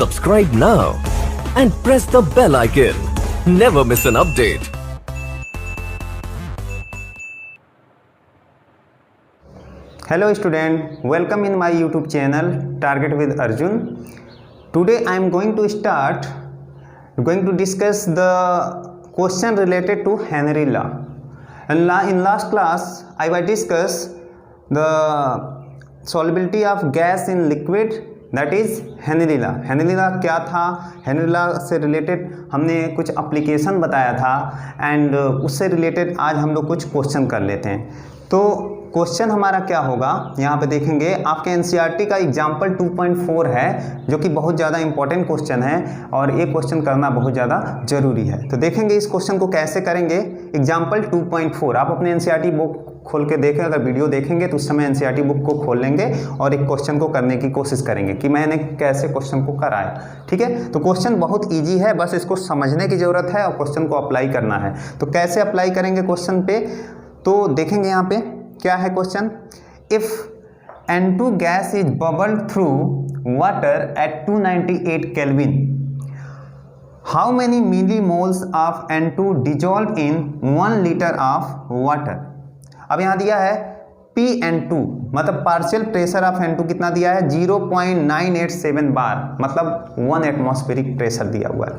Subscribe now and press the bell icon. Never miss an update. Hello student, welcome in my YouTube channel Target with Arjun. Today I am going to discuss the question related to Henry law. And in last class I discussed the solubility of gas in liquid, that is Henry law. Henry law क्या था? Henry law से related हमने कुछ application बताया था and उससे related आज हम लोग कुछ क्वेश्चन कर लेते हैं. तो क्वेश्चन हमारा क्या होगा यहाँ पे देखेंगे. आपके एनसीईआरटी का एग्जाम्पल 2.4 है जो कि बहुत ज़्यादा इंपॉर्टेंट क्वेश्चन है और ये क्वेश्चन करना बहुत ज़्यादा ज़रूरी है. तो देखेंगे इस क्वेश्चन को कैसे करेंगे. एग्जाम्पल 2.4 आप अपने एनसीईआरटी बुक खोल के देखें. अगर वीडियो देखेंगे तो उस समय एनसीईआरटी बुक को खोल लेंगे और एक क्वेश्चन को करने की कोशिश करेंगे कि मैंने कैसे क्वेश्चन को कराया. ठीक है, तो क्वेश्चन बहुत ईजी है, बस इसको समझने की ज़रूरत है और क्वेश्चन को अप्लाई करना है. तो कैसे अप्लाई करेंगे क्वेश्चन पे, तो देखेंगे यहाँ पे क्या है question. If N2 gas is bubbled through water at 298 kelvin, how many millimoles of N2 dissolve in 1 litre of water. अब यहाँ दिया है PN2 मतलब पार्शियल प्रेशर ऑफ N2 कितना दिया है 0.987 बार, मतलब 1 एटमॉस्फेरिक प्रेशर दिया हुआ है.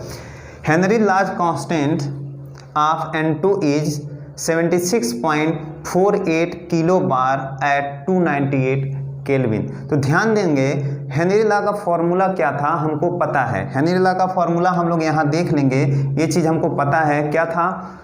Henry laws constant of N2 is 76.48 kilo bar at 298 kelvin. तो ध्यान देंगे हेनरी लॉ का फॉर्मूला क्या था हमको पता है. हेनरी लॉ का फॉर्मूला हम लोग यहाँ देख लेंगे. ये चीज़ हमको पता है क्या था.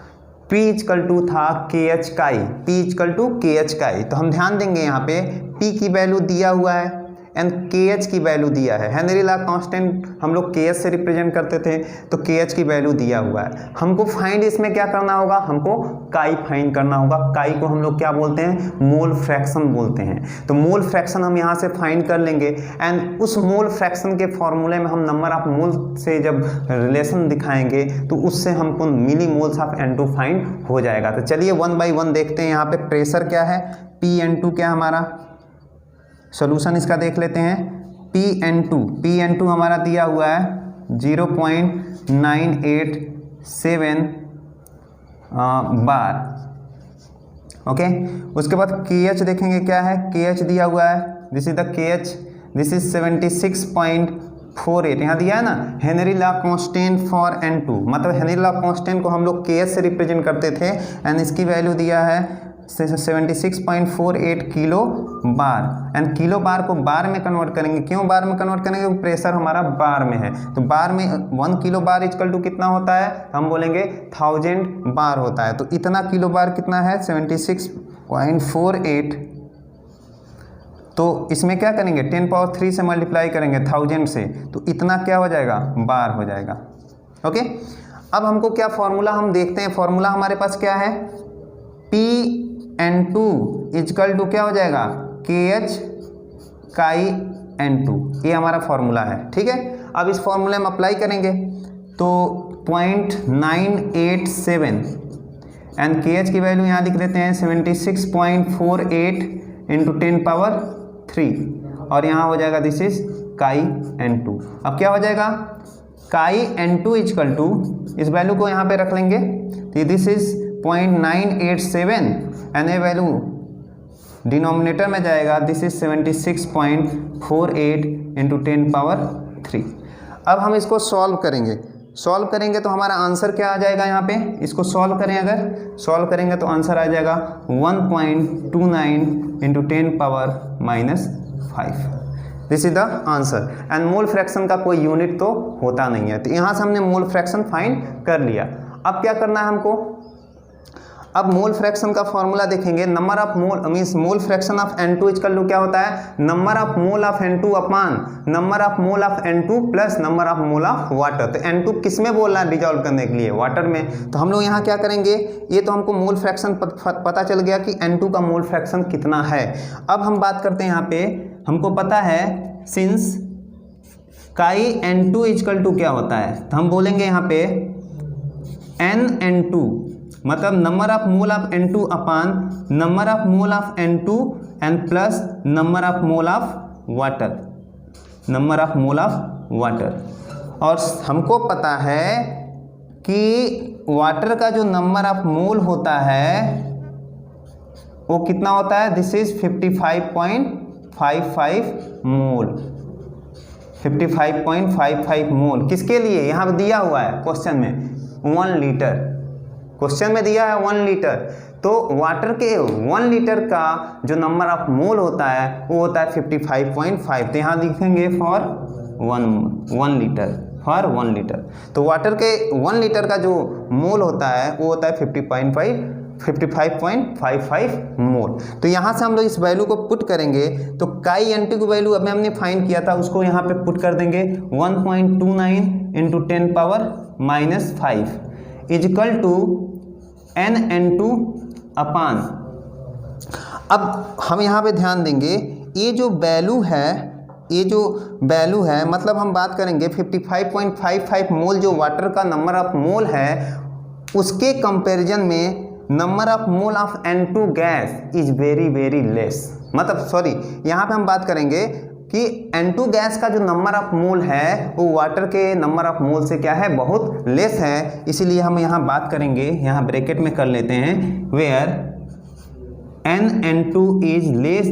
P इक्वल टू था KH काई. P इक्वल टू KH काई. तो हम ध्यान देंगे यहाँ पे P की वैल्यू दिया हुआ है एंड KH की वैल्यू दिया है. हेनरी लॉ कांस्टेंट हम लोग KH से रिप्रेजेंट करते थे तो KH की वैल्यू दिया हुआ है. हमको फाइंड इसमें क्या करना होगा, हमको काई फाइंड करना होगा. काई को हम लोग क्या बोलते हैं, मोल फ्रैक्शन बोलते हैं. तो मोल फ्रैक्शन हम यहाँ से फाइंड कर लेंगे एंड उस मोल फ्रैक्शन के फॉर्मूले में हम नंबर ऑफ मोल से जब रिलेशन दिखाएंगे तो उससे हमको मिली मोल्स ऑफ N2 फाइंड हो जाएगा. तो चलिए 1 बाई 1 देखते हैं. यहाँ पे प्रेशर क्या है, PN2 क्या हमारा सॉल्यूशन इसका देख लेते हैं. PN2 हमारा दिया हुआ है 0.987 बार. ओके, उसके बाद KH देखेंगे क्या है. KH दिया हुआ है, this is the KH, this is 76.48 यहाँ दिया है ना. Henry law constant for N2 मतलब हेनरी लॉ कांस्टेंट को हम लोग KH से रिप्रेजेंट करते थे एंड इसकी वैल्यू दिया है 76.48 किलो बार एंड किलो बार को बार में कन्वर्ट करेंगे. क्यों बार में कन्वर्ट करेंगे, प्रेशर हमारा बार में है. तो बार में 1 किलो बार इक्वल टू कितना होता है, हम बोलेंगे 1000 बार होता है. तो इतना किलो बार कितना है 76.48. तो इसमें क्या करेंगे 10 पावर 3 से मल्टीप्लाई करेंगे 1000 से, तो इतना क्या हो जाएगा बार हो जाएगा. ओके, अब हमको क्या फॉर्मूला हम देखते हैं. फॉर्मूला हमारे पास क्या है, PN2 इक्वल टू क्या हो जाएगा KH काई N2. ये हमारा फॉर्मूला है. ठीक है, अब इस फॉर्मूले में अप्लाई करेंगे तो 0.987 एंड KH की वैल्यू यहाँ लिख देते हैं 76.48 इंटू 10 पावर 3 और यहाँ हो जाएगा दिस इज काई N2. अब क्या हो जाएगा काई N2 इक्वल टू, इस वैल्यू को यहाँ पे रख लेंगे तो दिस इज 0.987 एंड ये वैल्यू डिनोमिनेटर में जाएगा, दिस इज 76.48 इंटू 10 पावर 3. अब हम इसको सॉल्व करेंगे. सॉल्व करेंगे तो हमारा आंसर क्या आ जाएगा. यहाँ पे इसको सॉल्व करें, अगर सॉल्व करेंगे तो आंसर आ जाएगा 1.29 into 10 power -5. This is the answer and mole fraction का कोई यूनिट तो होता नहीं है. तो यहाँ से हमने मोल फ्रैक्शन फाइंड कर लिया. अब क्या करना है हमको, अब मोल फ्रैक्शन का फॉर्मूला देखेंगे. Number of mole means mole fraction of N2 equal to क्या होता है, number of mole of N2 upon number of mole of N2 plus number of mole of water. तो N2 किस में बोल रहा है डिजॉल्व करने के लिए, वाटर में. तो हम लोग यहाँ क्या करेंगे, ये तो हमको मोल फ्रैक्शन पता चल गया कि N2 का मोल फ्रैक्शन कितना है. अब हम बात करते हैं यहाँ पे, हमको पता है सिंस काई N2 इक्वल टू क्या होता है, तो हम बोलेंगे यहाँ पे NN2 मतलब number of mole of N2 upon number of mole of N2 and plus number of mole of water. Number of mole of water. और हमको पता है कि वाटर का जो नंबर ऑफ मोल होता है वो कितना होता है, दिस इज 55.55 मोल, 55.55 मोल। किसके लिए, यहाँ पे दिया हुआ है क्वेश्चन में 1 लीटर, क्वेश्चन में दिया है 1 लीटर। तो वाटर के 1 लीटर का जो नंबर ऑफ मोल होता है वो होता है 55.5। तो यहाँ लिखेंगे फॉर 1 लीटर, फॉर 1 लीटर। तो वाटर के 1 लीटर का जो मोल होता है वो होता है 55.55 मोल। तो यहाँ से हम लोग इस वैल्यू को पुट करेंगे तो काई एन टू की वैल्यू अभी हमने फाइंड किया था, उसको यहाँ पे पुट कर देंगे 1.29 इंटू 10⁻⁻5 इजिकल टू NN2 अपान। अब हम यहाँ पे ध्यान देंगे ये जो वैल्यू है, मतलब हम बात करेंगे 55.55 मोल जो वाटर का नंबर ऑफ मोल है उसके कंपैरिजन में number of mole of N2 gas is very very less. मतलब सॉरी, यहाँ पे हम बात करेंगे कि N2 गैस का जो नंबर ऑफ मोल है वो वाटर के नंबर ऑफ मोल से क्या है, बहुत लेस है। इसीलिए हम यहाँ बात करेंगे, यहाँ ब्रैकेट में कर लेते हैं, where NN2 is less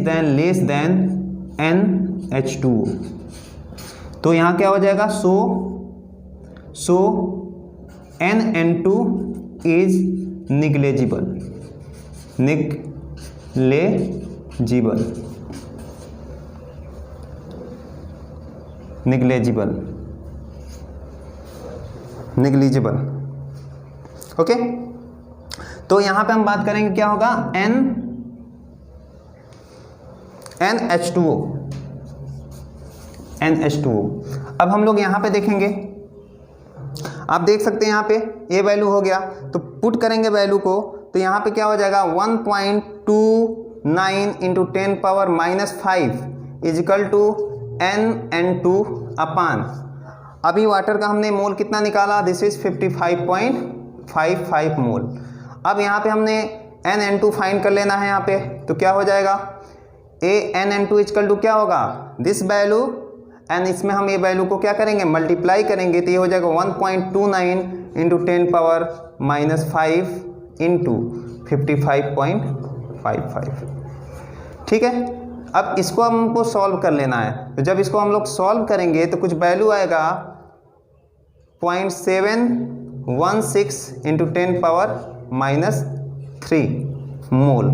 than NH2। तो यहाँ क्या हो जाएगा, सो NN2 is negligible, negligible. Okay, तो यहाँ पे हम बात करेंगे क्या होगा, NH2O। अब हम लोग यहाँ पे देखेंगे, आप देख सकते हैं यहाँ पे ये वैल्यू हो गया, तो पुट करेंगे वैल्यू को, तो यहाँ पे क्या हो जाएगा 1.29 इंटू 10⁻⁻5 इजिकल टू NN2 अपान। अभी वाटर का हमने मोल कितना निकाला, दिस इज 55.55 मोल। अब यहाँ पे हमने NN2 फाइंड कर लेना है यहाँ पे, तो क्या हो जाएगा, NN2 इजिकल टू क्या होगा, दिस वैल्यू एंड इसमें हम ये वैल्यू को क्या करेंगे, मल्टीप्लाई करेंगे, तो ये हो जाएगा 1.29 इंटू 10⁻⁻5 इंटू 55.55। ठीक है, अब इसको हमको सॉल्व कर लेना है। तो जब इसको हम लोग सॉल्व करेंगे तो कुछ वैल्यू आएगा 0.716 इंटू 10⁻³ मोल।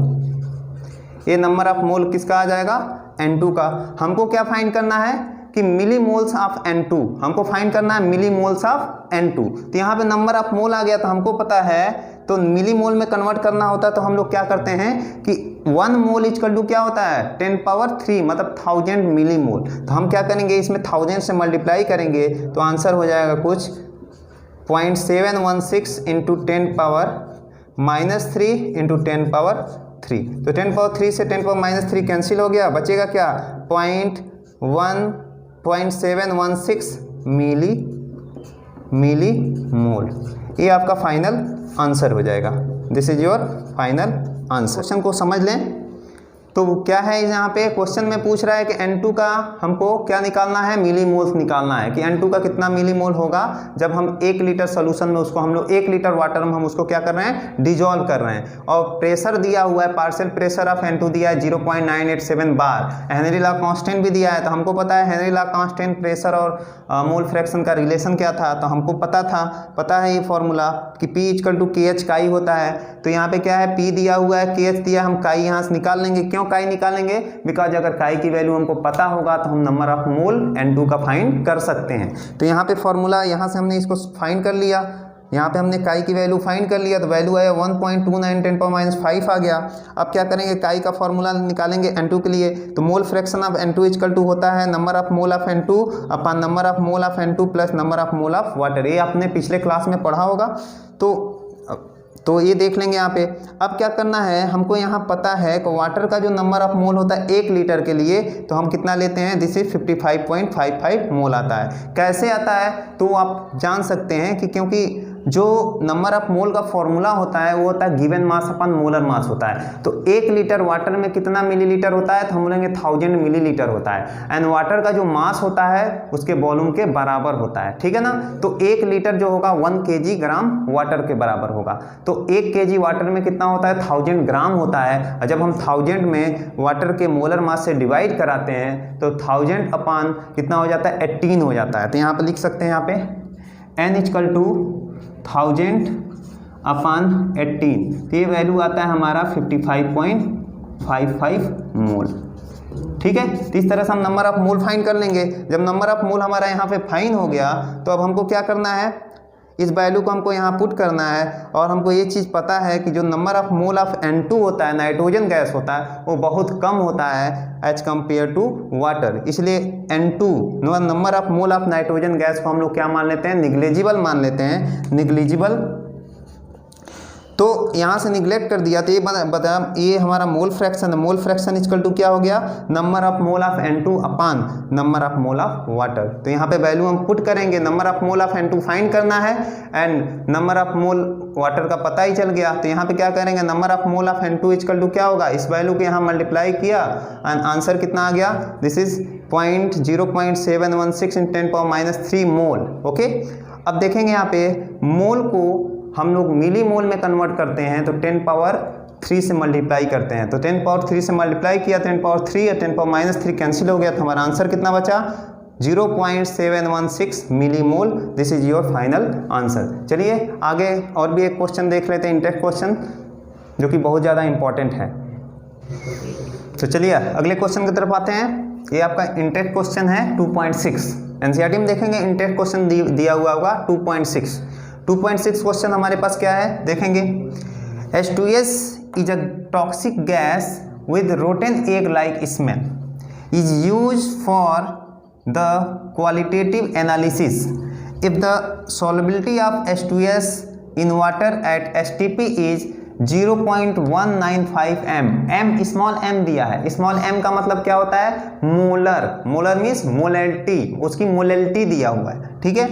ये नंबर ऑफ मोल किसका आ जाएगा, N2 का। हमको क्या फाइंड करना है कि मिली मोल्स ऑफ N2, हमको फाइंड करना है मिली मोल्स ऑफ N2। तो यहाँ पे नंबर ऑफ मोल आ गया, तो हमको पता है, तो मिली मोल में कन्वर्ट करना होता है तो हम लोग क्या करते हैं कि 1 मोल इक्वल टू क्या होता है 10⁻³ मतलब 1000 मिली मोल। तो हम क्या करेंगे, इसमें 1000 से मल्टीप्लाई करेंगे तो आंसर हो जाएगा कुछ 0.716 इंटू 10⁻³ इंटू 10⁻3। तो 10⁻³ से 10⁻³ कैंसिल हो गया, बचेगा क्या 0.716 मिली मोल। ये आपका फाइनल आंसर हो जाएगा, this is your final answer. Question को समझ लें, तो क्या है यहाँ पे क्वेश्चन में पूछ रहा है कि N2 का हमको क्या निकालना है, मिली मोल्स निकालना है कि N2 का कितना मिली मोल होगा जब हम 1 लीटर सोल्यूशन में उसको हम लोग 1 लीटर वाटर में हम उसको क्या कर रहे हैं, डिजोल्व कर रहे हैं। और प्रेशर दिया हुआ है, पार्शियल प्रेशर ऑफ N2 दिया है 0.987 बार। हेनरी लॉ कांस्टेंट भी दिया है, तो हमको पता है हेनरी लॉ कांस्टेंट प्रेशर और मोल फ्रैक्शन का रिलेशन क्या था, तो हमको पता है ये फॉर्मूला कि P इक्वल टू KH काई होता है। तो यहाँ पे क्या है, P दिया हुआ है, KH दिया, हम काई यहाँ से निकाल लेंगे। क्यों काई निकालेंगे, बिकॉज अगर काई की वैल्यू हमको पता होगा तो हम नंबर ऑफ मोल N2 का फाइंड कर सकते हैं। तो यहाँ पे फॉर्मूला, यहाँ से हमने इसको फाइंड कर लिया, यहाँ पे हमने काई की वैल्यू फाइंड कर लिया, तो वैल्यू आया 1.29 10⁻⁵ आ गया। अब क्या करेंगे, काई का फॉर्मूला निकालेंगे N2 के लिए, तो mole fraction of N2 equal to होता है number of mole of N2 upon number of mole of N2 plus number of mole of water. ये आपने पिछले क्लास में पढ़ा होगा, तो ये देख लेंगे यहाँ पे। अब क्या करना है, हमको यहाँ पता है कि वाटर का जो नंबर ऑफ मोल होता है 1 लीटर के लिए, तो हम कितना लेते हैं, दिस इज 55.55 मोल आता है। कैसे आता है, तो आप जान सकते हैं कि क्योंकि जो नंबर ऑफ मोल का फॉर्मूला होता है वो होता है गिवन मास अपन मोलर मास होता है। तो 1 लीटर वाटर में कितना मिलीलीटर होता है, तो हम बोलेंगे 1000 मिलीलीटर होता है। एंड वाटर का जो मास होता है उसके वॉल्यूम के बराबर होता है, ठीक है ना। तो 1 लीटर जो होगा 1 kg ग्राम वाटर के बराबर होगा। तो 1 kg वाटर में कितना होता है, 1000 ग्राम होता है। और जब हम 1000 में वाटर के मोलर मास से डिवाइड कराते हैं तो 1000 अपान कितना हो जाता है, 18 हो जाता है। तो यहाँ पे लिख सकते हैं, यहाँ पे n इक्वल टू 1000 अपान 18, तो ये वैल्यू आता है हमारा 55.55 मोल, ठीक है। तो इस तरह से हम नंबर ऑफ मोल फाइंड कर लेंगे। जब नंबर ऑफ मोल हमारा यहाँ पे फाइंड हो गया तो अब हमको क्या करना है, इस वैल्यू को हमको यहाँ पुट करना है। और हमको ये चीज़ पता है कि जो number of mole of N2 होता है, नाइट्रोजन गैस होता है, वो बहुत कम होता है एज कम्पेयर टू वाटर। इसलिए N2 number of mole of nitrogen gas को हम लोग क्या मान लेते हैं, निग्लेजिबल मान लेते हैं, निग्लेजिबल। तो यहाँ से निगलेक्ट कर दिया तो ये बता ये हमारा मोल फ्रैक्शन है। मोल फ्रैक्शन इक्वल टू क्या हो गया, number of mole of N2 upon number of mole of water. तो यहाँ पे वैल्यू हम पुट करेंगे, number of mole of N2 find करना है and number of mole water का पता ही चल गया। तो यहाँ पे क्या करेंगे, number of mole of N2 equal to क्या होगा, इस वैल्यू को यहाँ मल्टीप्लाई किया एंड आंसर कितना आ गया, दिस इज 0.716 × 10⁻³ मोल। ओके, अब देखेंगे यहाँ पे मोल को हम लोग मिली मोल में कन्वर्ट करते हैं तो 10⁻³ से मल्टीप्लाई करते हैं। तो 10⁻³ से मल्टीप्लाई किया, 10⁻³ और 10⁻³ कैंसिल हो गया, तो हमारा आंसर कितना बचा, 0.716 milli mole. This is your final answer. चलिए आगे और भी एक क्वेश्चन देख लेते हैं, इंटेक्ट क्वेश्चन, जो कि बहुत ज़्यादा इंपॉर्टेंट है। तो चलिए अगले क्वेश्चन की तरफ आते हैं। ये आपका इंटेक्ट क्वेश्चन है 2.6। एनसीईआरटी में देखेंगे इंटेक्ट क्वेश्चन दिया हुआ होगा 2.6। 2.6 क्वेश्चन हमारे पास क्या है देखेंगे, H2S is a toxic gas with rotten egg like smell, is use for the qualitative analysis if the solubility of H2S in water at STP is 0.195 m। m small m दिया है, small m का मतलब क्या होता है, molar. Molar means molality, उसकी molality दिया हुआ है, ठीक है।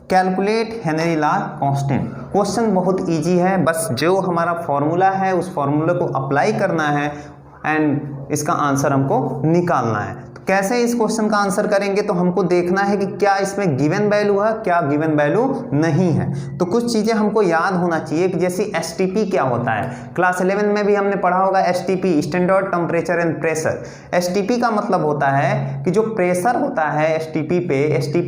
Calculate Henry law constant. Question बहुत इजी है, बस जो हमारा फॉर्मूला है उस फॉर्मूले को अप्लाई करना है एंड इसका आंसर हमको निकालना है। तो कैसे इस क्वेश्चन का आंसर करेंगे, तो हमको देखना है कि क्या इसमें गिवन वैल्यू है, क्या गिवन वैल्यू नहीं है। तो कुछ चीज़ें हमको याद होना चाहिए कि जैसे STP क्या होता है, क्लास 11 में भी हमने पढ़ा होगा STP, standard temperature and pressure. STP का मतलब होता है कि जो प्रेशर होता है STP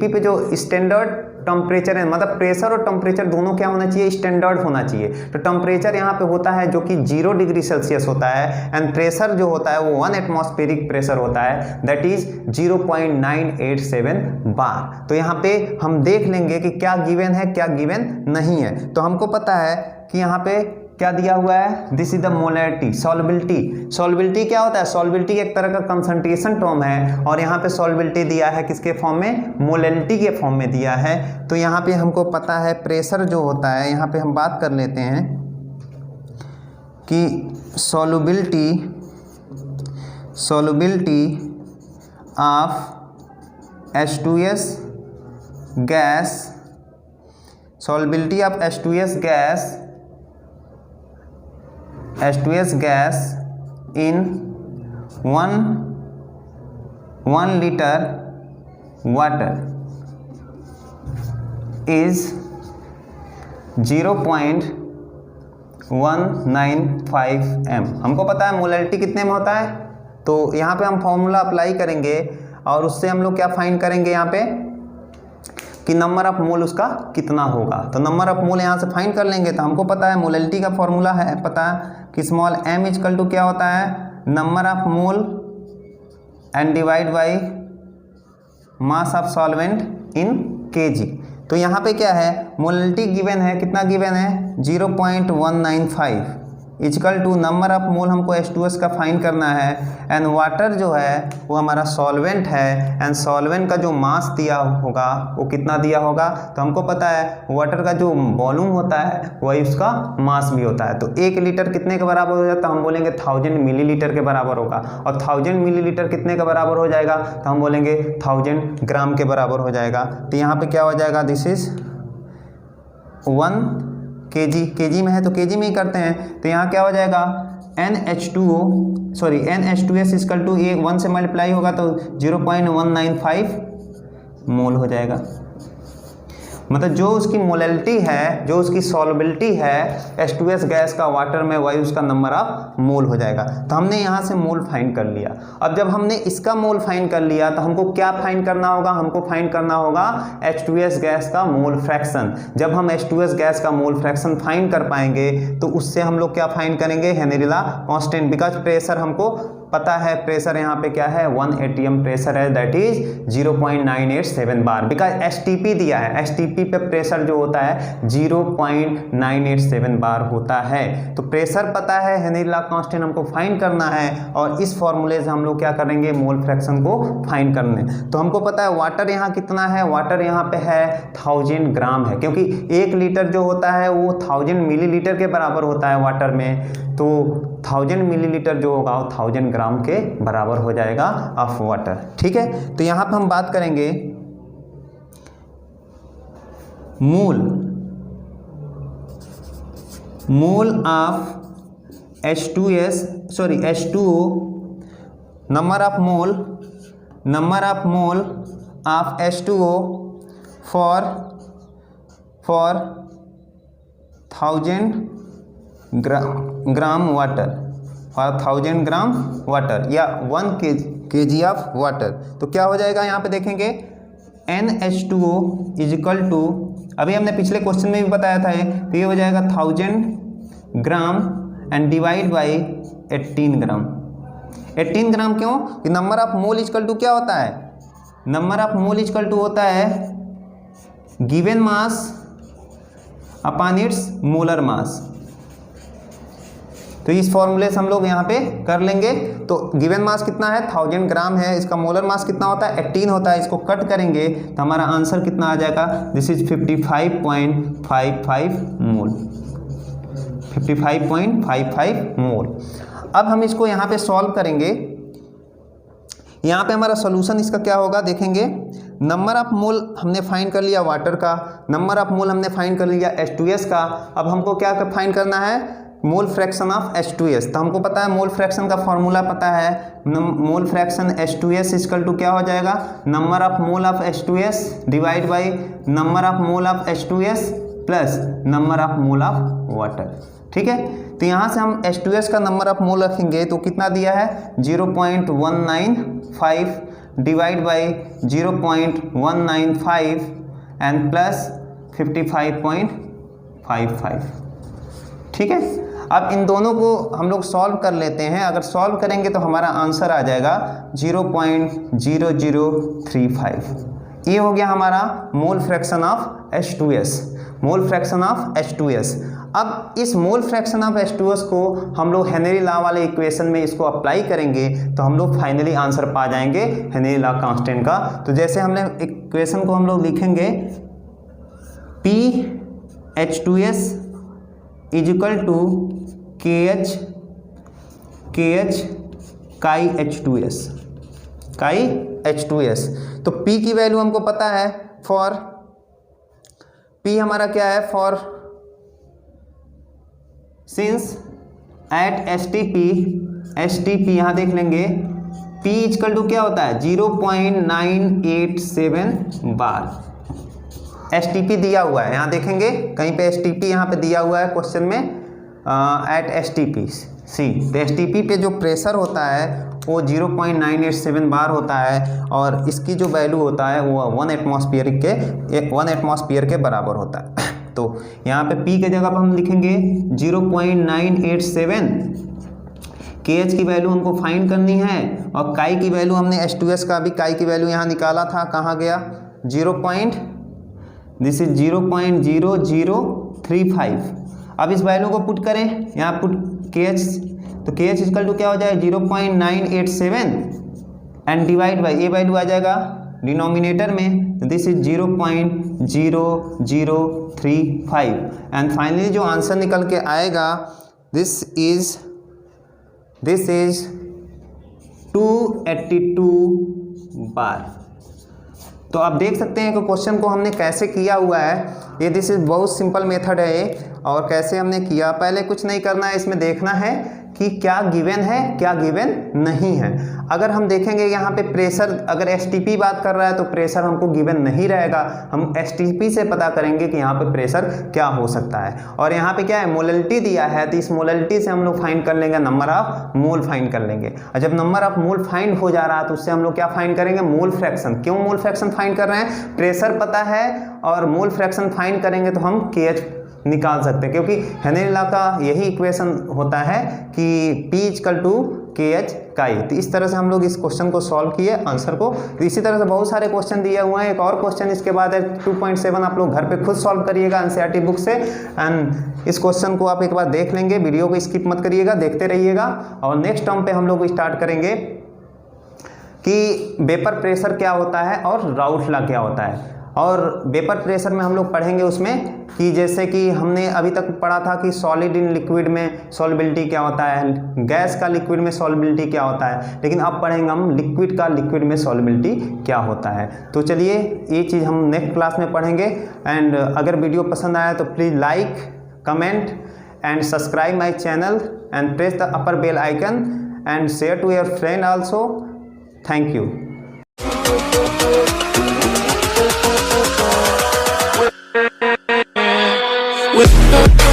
पे जो स्टैंडर्ड टेम्परेचर है, मतलब प्रेशर और टेम्परेचर दोनों क्या होना चाहिए, स्टैंडर्ड होना चाहिए। तो टेम्परेचर यहाँ पे होता है जो कि 0 डिग्री सेल्सियस होता है एंड प्रेशर जो होता है वो 1 एटमॉस्फेरिक प्रेशर होता है, दैट इज 0.987 बार। तो यहाँ पे हम देख लेंगे कि क्या गिवन है क्या गिवन नहीं है। तो हमको पता है कि यहाँ पे क्या दिया हुआ है, this is the molarity. Solubility, solubility क्या होता है, सॉल्युबिलिटी एक तरह का कंसंट्रेशन टर्म है और यहाँ पे सॉल्युबिलिटी दिया है किसके फॉर्म में, मोलैलिटी के फॉर्म में दिया है। तो यहाँ पे हमको पता है प्रेशर जो होता है, यहाँ पे हम बात कर लेते हैं कि solubility of H2S gas, solubility of H2S gas in 1 liter water is 0.195 m। हमको पता है मोलैलिटी कितने में होता है, तो यहाँ पे हम फॉर्मूला अप्लाई करेंगे और उससे हम लोग क्या फाइंड करेंगे यहाँ पे कि नंबर ऑफ मोल उसका कितना होगा। तो नंबर ऑफ मोल यहाँ से फाइंड कर लेंगे। तो हमको पता है मोलैलिटी का फॉर्मूला है पता कि स्मॉल m इक्वल टू क्या होता है, number of mole and divide by mass of solvent in kg। तो यहाँ पे क्या है, मोलैलिटी गिवन है, कितना गिवन है, 0.195 equal to number of mole हमको H2S का फाइंड करना है एंड वाटर जो है वो हमारा सॉल्वेंट है एंड सॉल्वेंट का जो मास दिया होगा वो कितना दिया होगा। तो हमको पता है वाटर का जो वॉल्यूम होता है वही उसका मास भी होता है। तो 1 लीटर कितने के बराबर हो जाता है, हम बोलेंगे 1000 मिलीलीटर के बराबर होगा। और 1000 मिलीलीटर कितने के बराबर हो जाएगा, तो हम बोलेंगे 1000 ग्राम के बराबर हो जाएगा। तो यहाँ पे क्या हो जाएगा, दिस इज 1 kg में है तो kg में ही करते हैं, तो यहाँ क्या हो जाएगा NH2S इक्वल टू 1 से मल्टीप्लाई होगा तो 0.195 मोल हो जाएगा। मतलब जो उसकी मोलैलिटी है, जो उसकी सॉल्युबिलिटी है H2S गैस का वाटर में, वही उसका नंबर ऑफ मोल हो जाएगा। तो हमने यहाँ से मोल फाइंड कर लिया। अब जब हमने इसका मोल फाइंड कर लिया तो हमको क्या फाइंड करना होगा, हमको फाइंड करना होगा H2S गैस का मोल फ्रैक्शन। जब हम H2S गैस का मोल फ्रैक्शन फाइंड कर पाएंगे तो उससे हम लोग क्या फाइंड करेंगे, Henry law constant. Because pressure हमको पता है, प्रेशर यहाँ पे क्या है 1 atm प्रेशर है, that is 0.987 bar. Because STP दिया है, एसटीपी पे प्रेशर जो होता है 0.987 बार होता है। तो प्रेशर पता है, हेनरी लॉ कांस्टेंट हमको फाइंड करना है, और इस फॉर्मूले से हम लोग क्या करेंगे, मोल फ्रैक्शन को फाइंड करने। तो हमको पता है वाटर यहाँ कितना है, वाटर यहाँ पे है 1000 ग्राम है, क्योंकि 1 लीटर जो होता है वो 1000 मिलीलीटर के बराबर होता है वाटर में। तो 1000 मिलीलीटर जो होगा वो 1000 ग्राम के बराबर हो जाएगा ऑफ वाटर। ठीक है, तो यहाँ पर हम बात करेंगे mole of H2O, number of mole of H2O for 1000 gram water, और 1000 ग्राम वाटर या 1 kg ऑफ वाटर। तो क्या हो जाएगा यहाँ पे देखेंगे, NH2O इज इक्वल टू, अभी हमने पिछले क्वेश्चन में भी बताया था, तो ये हो जाएगा 1000 gram and divide by 18 gram. 18 gram क्यों, कि number of mole equal to क्या होता है, number of mole equal to होता है given mass upon its molar mass. तो इस फॉर्मूले से हम लोग यहाँ पे कर लेंगे। तो गिवन मास कितना है 1000 ग्राम है, इसका मोलर मास कितना होता है 18 होता है, इसको कट करेंगे तो हमारा आंसर कितना आ जाएगा, दिस इज 55.55 मोल, 55.55 मोल। अब हम इसको यहाँ पे सॉल्व करेंगे। यहाँ पे हमारा सॉल्यूशन इसका क्या होगा देखेंगे, नंबर ऑफ मोल हमने फाइंड कर लिया वाटर का, नंबर ऑफ मोल हमने फाइंड कर लिया H2S का। अब हमको क्या फाइंड करना है, मोल फ्रैक्शन ऑफ H2S। तो हमको पता है मोल फ्रैक्शन का फॉर्मूला पता है, mole fraction H2S equal to क्या हो जाएगा, number of mole of H2S divide by number of mole of H2S plus number of mole of water. ठीक है, तो यहाँ से हम H2S का नंबर ऑफ मोल रखेंगे तो कितना दिया है 0.195 डिवाइड बाई 0.195 एंड प्लस 55.55। ठीक है, अब इन दोनों को हम लोग सॉल्व कर लेते हैं। अगर सॉल्व करेंगे तो हमारा आंसर आ जाएगा 0.0035। ये हो गया हमारा मोल fraction of H2S, mole fraction of H2S। अब इस मोल फ्रैक्शन ऑफ H2S को हम लोग हेनरी लॉ वाले इक्वेशन में इसको अप्लाई करेंगे तो हम लोग फाइनली आंसर पा जाएंगे हेनरी लॉ कांस्टेंट का। तो जैसे हमने इक्वेशन को हम लोग लिखेंगे PH2S is equal to KH काई H2S। तो P की वैल्यू हमको पता है, फॉर P हमारा क्या है, फॉर सिंस एट STP यहाँ देख लेंगे P इक्वल टू क्या होता है 0.987 बार। STP दिया हुआ है, यहाँ देखेंगे कहीं पे STP यहाँ पे दिया हुआ है क्वेश्चन में, एट STP सी। तो STP पे जो प्रेशर होता है वो 0.987 बार होता है, और इसकी जो वैल्यू होता है वो 1 एटमॉस्फेयर के बराबर होता है। तो यहाँ पे P के जगह पर हम लिखेंगे 0.987। KH की वैल्यू हमको फाइंड करनी है, और काई की वैल्यू हमने H2S का भी काई की वैल्यू यहाँ निकाला था, कहाँ गया दिस इज 0.0035। अब इस वैल्यू को पुट करें, यहाँ पुट KH, तो KH इक्वल टू क्या हो जाए 0.987 एंड डिवाइड बाई ये वैल्यू आ जाएगा डिनोमिनेटर में, तो दिस इज 0.0035 एंड फाइनली जो आंसर निकल के आएगा दिस इज 282 बार। तो आप देख सकते हैं कि क्वेश्चन को हमने कैसे किया हुआ है। ये दिस इज बहुत सिंपल मेथड है ये। और कैसे हमने किया, पहले कुछ नहीं करना है, इसमें देखना है कि क्या गिवन है क्या गिवन नहीं है। अगर हम देखेंगे यहाँ पे प्रेशर, अगर एसटीपी बात कर रहा है तो प्रेशर हमको गिवन नहीं रहेगा, हम एसटीपी से पता करेंगे कि यहाँ पे प्रेशर क्या हो सकता है। और यहाँ पे क्या है, मोलैलिटी दिया है, तो इस मोलैलिटी से हम लोग फाइंड कर लेंगे, नंबर ऑफ मोल फाइंड कर लेंगे। और जब नंबर ऑफ मोल फाइंड हो जा रहा है तो उससे हम लोग क्या फाइंड करेंगे, मोल फ्रैक्शन। क्यों मोल फ्रैक्शन फाइंड कर रहे हैं, प्रेशर पता है और मोल फ्रैक्शन फाइंड करेंगे तो हम KH निकाल सकते हैं, क्योंकि हेनरी लॉ का यही इक्वेशन होता है कि P = KH का E। तो इस तरह से हम लोग इस क्वेश्चन को सॉल्व किए आंसर को। तो इसी तरह से बहुत सारे क्वेश्चन दिए हुए हैं। एक और क्वेश्चन इसके बाद है 2.7, आप लोग घर पे खुद सॉल्व करिएगा एनसीईआरटी बुक से। एंड इस क्वेश्चन को आप एक बार देख लेंगे, वीडियो को स्किप मत करिएगा, देखते रहिएगा। और नेक्स्ट टर्म पे हम लोग स्टार्ट करेंगे कि वेपर प्रेशर क्या होता है और राउथ लॉ क्या होता है। और वेपर प्रेशर में हम लोग पढ़ेंगे उसमें कि जैसे कि हमने अभी तक पढ़ा था कि सॉलिड इन लिक्विड में सॉल्युबिलिटी क्या होता है, गैस का लिक्विड में सॉल्युबिलिटी क्या होता है, लेकिन अब पढ़ेंगे हम लिक्विड का लिक्विड में सॉल्युबिलिटी क्या होता है। तो चलिए ये चीज़ हम नेक्स्ट क्लास में पढ़ेंगे। एंड अगर वीडियो पसंद आया तो please like, comment and subscribe my channel and press the upper bell icon and share to your friend also. Thank you. with